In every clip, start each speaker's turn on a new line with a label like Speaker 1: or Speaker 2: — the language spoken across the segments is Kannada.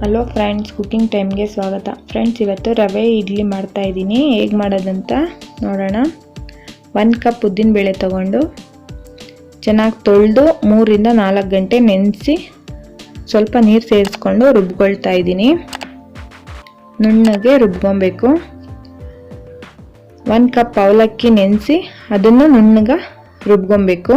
Speaker 1: ಹಲೋ ಫ್ರೆಂಡ್ಸ್, ಕುಕಿಂಗ್ ಟೈಮ್ಗೆ ಸ್ವಾಗತ. ಫ್ರೆಂಡ್ಸ್, ಇವತ್ತು ರವೆ ಇಡ್ಲಿ ಮಾಡ್ತಾ ಇದ್ದೀನಿ. ಹೇಗೆ ಮಾಡೋದಂತ ನೋಡೋಣ. 1 ಕಪ್ ಉದ್ದಿನ ಬೇಳೆ ತಗೊಂಡು ಚೆನ್ನಾಗಿ ತೊಳೆದು 3 ರಿಂದ 4 ಗಂಟೆ ನೆನೆಸಿ ಸ್ವಲ್ಪ ನೀರು ಸೇರಿಸ್ಕೊಂಡು ರುಬ್ಕೊಳ್ತಾ ಇದ್ದೀನಿ. ನುಣ್ಣಗೆ ರುಬ್ಕೊಬೇಕು. 1 ಕಪ್ ಅವಲಕ್ಕಿ ನೆನೆಸಿ ಅದನ್ನು ನುಣ್ಣಗೆ ರುಬ್ಕೊಬೇಕು.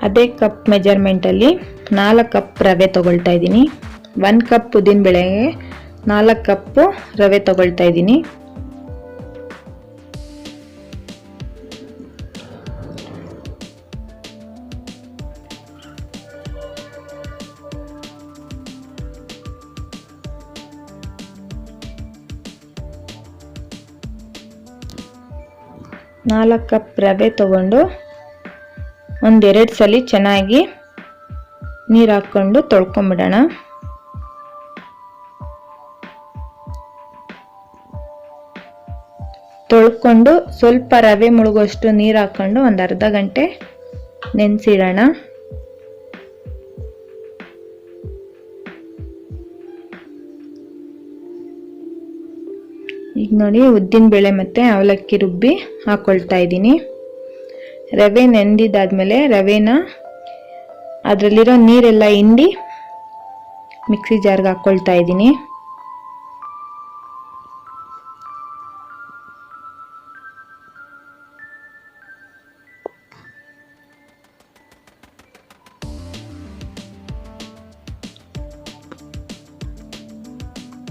Speaker 1: ಅದೇ ಕಪ್ ಮೆಜರ್ಮೆಂಟಲ್ಲಿ 4 ಕಪ್ ರವೆ ತಗೊಳ್ತಾ ಇದ್ದೀನಿ. 1 ಕಪ್ ಉದ್ದಿನ ಬೇಳೆಗೆ 4 ಕಪ್ ರವೆ ತಗೊಳ್ತಾ ಇದ್ದೀನಿ. ನಾಲ್ಕು ಕಪ್ ರವೆ ತಗೊಂಡು ಒಂದೆರಡು ಸಲ ಚೆನ್ನಾಗಿ ನೀರು ಹಾಕ್ಕೊಂಡು ತೊಳ್ಕೊಂಬಿಡೋಣ. ತೊಳ್ಕೊಂಡು ಸ್ವಲ್ಪ ರವೆ ಮುಳುಗುವಷ್ಟು ನೀರು ಹಾಕ್ಕೊಂಡು ಒಂದು ಅರ್ಧ ಗಂಟೆ ನೆನೆಸಿಡೋಣ. ಈಗ ನೋಡಿ, ಉದ್ದಿನ ಬೇಳೆ ಮತ್ತು ಅವಲಕ್ಕಿ ರುಬ್ಬಿ ಹಾಕ್ಕೊಳ್ತಾ ಇದ್ದೀನಿ. ರವೆ ನೆಂದಿದ್ದಾದ್ಮೇಲೆ ರವೆನ ಅದರಲ್ಲಿರೋ ನೀರೆಲ್ಲ ಹಿಂಡಿ ಮಿಕ್ಸಿ ಜಾರ್ಗೆ ಹಾಕ್ಕೊಳ್ತಾ ಇದ್ದೀನಿ.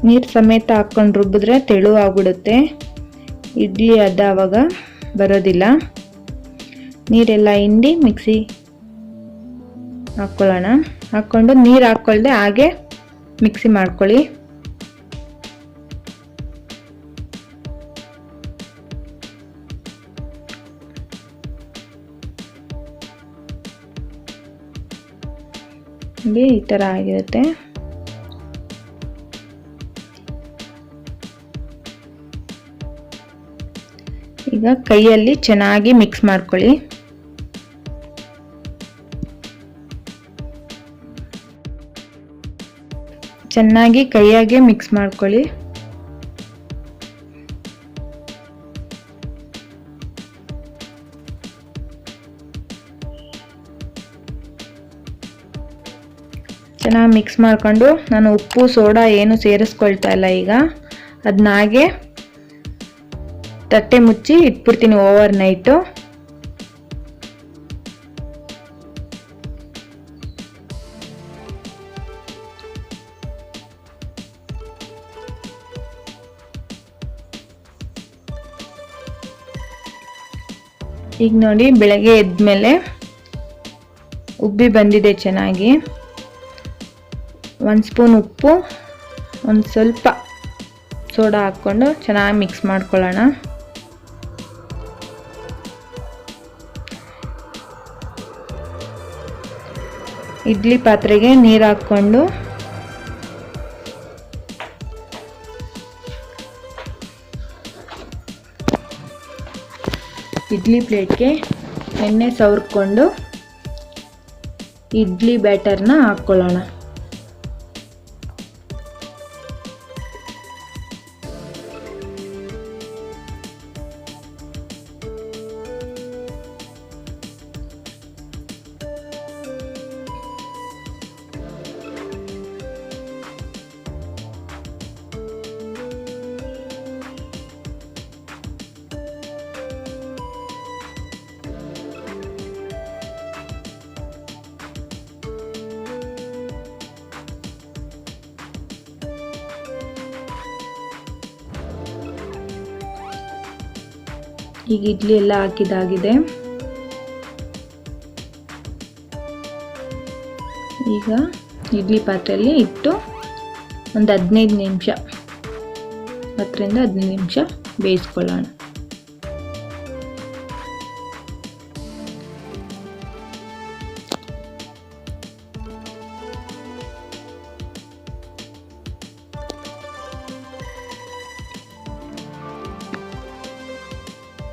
Speaker 1: ನೀರು ಸಮೇತ ಹಾಕ್ಕೊಂಡು ರುಬ್ಬಿದ್ರೆ ತೆಳು ಆಗ್ಬಿಡುತ್ತೆ. ಇಡ್ಲಿ ಅದ ಆವಾಗ ಬರೋದಿಲ್ಲ. ನೀರೆಲ್ಲ ಹಿಂಡಿ ಮಿಕ್ಸಿ ಹಾಕ್ಕೊಳ್ಳೋಣ. ಹಾಕ್ಕೊಂಡು ನೀರು ಹಾಕ್ಕೊಳ್ದೆ ಹಾಗೆ ಮಿಕ್ಸಿ ಮಾಡ್ಕೊಳ್ಳಿ. ಈ ಥರ ಆಗಿರುತ್ತೆ. ಈಗ ಕೈಯಲ್ಲಿ ಚೆನ್ನಾಗಿ ಮಿಕ್ಸ್ ಮಾಡ್ಕೊಳ್ಳಿ. ಚೆನ್ನಾಗಿ ಕೈಯಾಗೆ ಮಿಕ್ಸ್ ಮಾಡ್ಕೊಳ್ಳಿ. ಚೆನ್ನಾಗಿ ಮಿಕ್ಸ್ ಮಾಡ್ಕೊಂಡು ನಾನು ಉಪ್ಪು ಸೋಡಾ ಏನು ಸೇರಿಸ್ಕೊಳ್ತಾ ಇಲ್ಲ. ಈಗ ಅದನ್ನ ಹಾಗೆ ತಟ್ಟೆ ಮುಚ್ಚಿ ಇಟ್ಬಿಡ್ತೀನಿ ಓವರ್ ನೈಟು. ಈಗ ನೋಡಿ, ಬೆಳಗ್ಗೆ ಎದ್ಮೇಲೆ ಉಬ್ಬಿ ಬಂದಿದೆ ಚೆನ್ನಾಗಿ. 1 ಸ್ಪೂನ್ ಉಪ್ಪು, ಒಂದು ಸ್ವಲ್ಪ ಸೋಡಾ ಹಾಕ್ಕೊಂಡು ಚೆನ್ನಾಗಿ ಮಿಕ್ಸ್ ಮಾಡ್ಕೊಳ್ಳೋಣ. ಇಡ್ಲಿ ಪಾತ್ರೆಗೆ ನೀರು ಹಾಕ್ಕೊಂಡು ಇಡ್ಲಿ ಪ್ಲೇಟ್ಗೆ ಎಣ್ಣೆ ಸವರ್ಕೊಂಡು ಇಡ್ಲಿ ಬ್ಯಾಟರ್ನ ಹಾಕ್ಕೊಳ್ಳೋಣ. ಈಗ ಇಡ್ಲಿ ಎಲ್ಲ ಹಾಕಿದಾಗಿದೆ. ಈಗ ಇಡ್ಲಿ ಪಾತ್ರೆಯಲ್ಲಿ ಇಟ್ಟು ಒಂದು 15 ನಿಮಿಷ, 10 ರಿಂದ 15 ನಿಮಿಷ ಬೇಯಿಸ್ಕೊಳ್ಳೋಣ.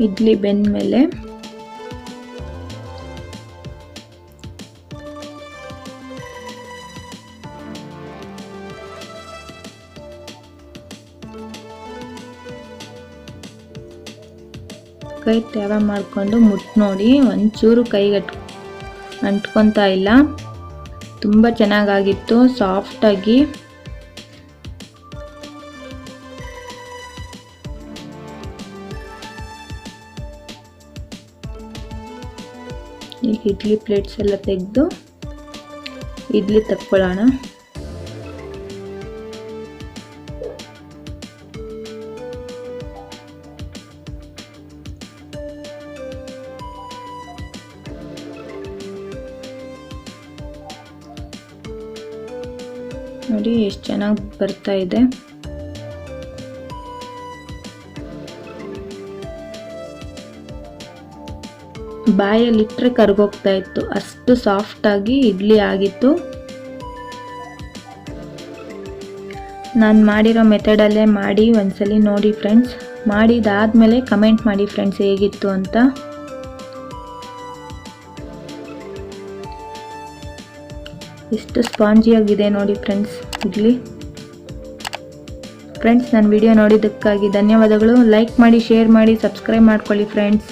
Speaker 1: ಇಡ್ಲಿ ಬೆಂದ ಮೇಲೆ ಕೈ ತ್ಯಾವ ಮಾಡಿಕೊಂಡು ಮುಟ್ಟು ನೋಡಿ, ಒಂಚೂರು ಕೈಗೆ ಅಂಟ್ಕೊತಾ ಇಲ್ಲ. ತುಂಬ ಚೆನ್ನಾಗಾಗಿತ್ತು, ಸಾಫ್ಟಾಗಿ. ಈಗ ಇಡ್ಲಿ ಪ್ಲೇಟ್ಸ್ ಎಲ್ಲ ತೆಗೆದು ಇಡ್ಲಿ ತಕ್ಕೊಳ್ಳೋಣ. ನೋಡಿ ಎಷ್ಟು ಚೆನ್ನಾಗಿ ಬರ್ತಾ ಇದೆ. ಬಾಯಲ್ಲಿಟ್ಟರೆ ಕರ್ಗೋಗ್ತಾ ಇತ್ತು, ಅಷ್ಟು ಸಾಫ್ಟಾಗಿ ಇಡ್ಲಿ ಆಗಿತ್ತು. ನಾನು ಮಾಡಿರೋ ಮೆಥಡಲ್ಲೇ ಮಾಡಿ ಒಂದ್ಸಲಿ ನೋಡಿ ಫ್ರೆಂಡ್ಸ್. ಮಾಡಿದಾದ್ಮೇಲೆ ಕಮೆಂಟ್ ಮಾಡಿ ಫ್ರೆಂಡ್ಸ್ ಹೇಗಿತ್ತು ಅಂತ. ಎಷ್ಟು ಸ್ಪಾಂಜಿಯಾಗಿದೆ ನೋಡಿ ಫ್ರೆಂಡ್ಸ್ ಇಡ್ಲಿ. ಫ್ರೆಂಡ್ಸ್, ನನ್ನ ವಿಡಿಯೋ ನೋಡಿದ್ದಕ್ಕಾಗಿ ಧನ್ಯವಾದಗಳು. ಲೈಕ್ ಮಾಡಿ, ಶೇರ್ ಮಾಡಿ, ಸಬ್ಸ್ಕ್ರೈಬ್ ಮಾಡ್ಕೊಳ್ಳಿ ಫ್ರೆಂಡ್ಸ್.